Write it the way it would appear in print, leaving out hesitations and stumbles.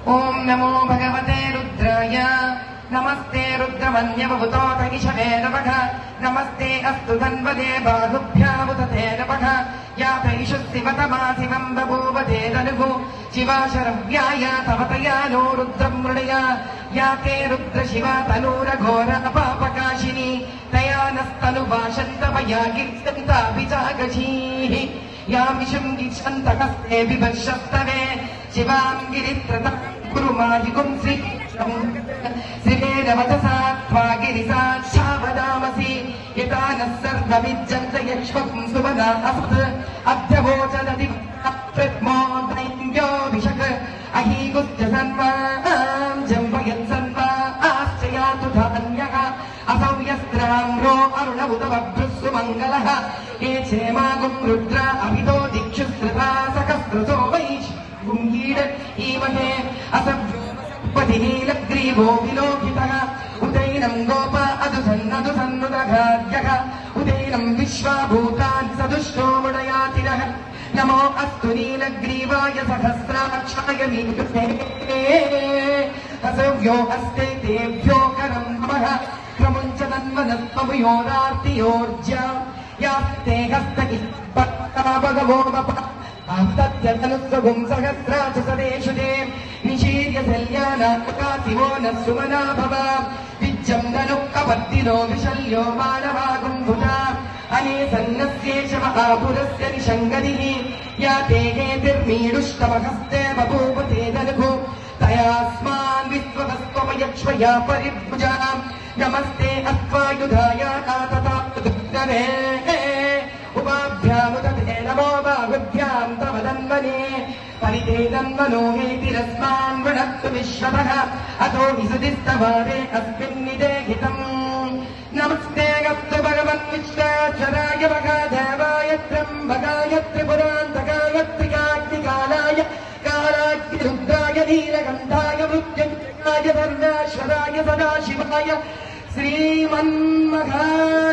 ఓం నమో భగవతే రుద్రాయ నమస్తే రుద్రమన్యవభుతోతగిషవే నమః నమస్తే అస్తు ధన్వదే బాహుభ్యాముదతే నమః యాతైషు శివతమా శివం బభూవతే తనుగు శివాశరవ్యాయ తవతయా నో రుద్రం మృడయ యాతే రుద్ర శివ తనూర ఘోర పాపకాశిని తయా నస్తను భాషంతమయా కీర్తంతాభిజాగశీః యామిషం గీక్షంతకస్తే విభర్షస్తవే శివాం గిరిత్రతం కురుమాయుగుం శ్రీవేన వచసా త్వాగిరిసాక్షావదామసి యథా నః సర్వమిజ్జంత యక్ష్మం సుమనా అసత్ అభ్యవోచనది ప్రత్మోదైన్యోభిషక్ అహీగుస్య సన్వాం జంబయత్ సన్వా ఆశ్చయాతు ధాన్యః అసౌ యస్త్రామ్రో అరుణవుత బభ్రుస్సు మంగళః ఏ క్షేమాగుం రుద్ర అభితో దిక్షుశ్రుతా సకస్రతో వైష్ గుంగీడ్ ఈమహే అసభ్యోపతినీలగ్రీవో విలోకితః ఉదైనం గోప అదుసన్నదు సన్నుదఘార్యః ఉదైనం విశ్వాభూతాన్ సదుష్టో ముడయాతిరః నమో అస్తు నీలగ్రీవాయ సహస్రాక్షాయ నీకృతే అసవ్యో అస్తే తేభ్యో కరం నమః క్రముంచ తన్వనస్మయోరార్తియోర్జ్యా యాస్తే హస్తకిస్పత్తాభగవోదప ఆప్తత్యతనుస్వగుం సహస్రాచ సదేషు తే నిశీర్య శల్యానాకాశివో నః సుమనా భవ విజ్జం ననుక్కపత్తిలో విశల్యో మానవాగుం భుజా అనే సన్నస్యేష మహాపురస్య నిషంగదిః యాతే హేతిర్మీడుష్టమహస్తే బభూవతే దనుగు తయాస్మాన్ విశ్వవస్త్వమయక్ష్మయా పరిభుజా నమస్తే అస్త్వాయుధాయ తథాత్తుద్రవే ఉపాభ్యాముదతే నమో బాహుభ్యాం తవ ధన్వనే పరితే ధన్వనో హేతిరస్మాన్ వృణత్తు విశ్వతః అతో విసుదిస్తవారే అస్మిన్నిదేహితం నమస్తే గస్తు భగవన్ విశ్వాక్షరాయ మహాదేవాయ త్ర్యంబకాయ త్రిపురాంతకాయ త్రికాగ్నికాలాయ కాలాగ్నిరుద్రాయ నీలకంఠాయ మృత్యుంజయాయ సర్వేశ్వరాయ సదాశివాయ శ్రీమన్మహాదేవాయ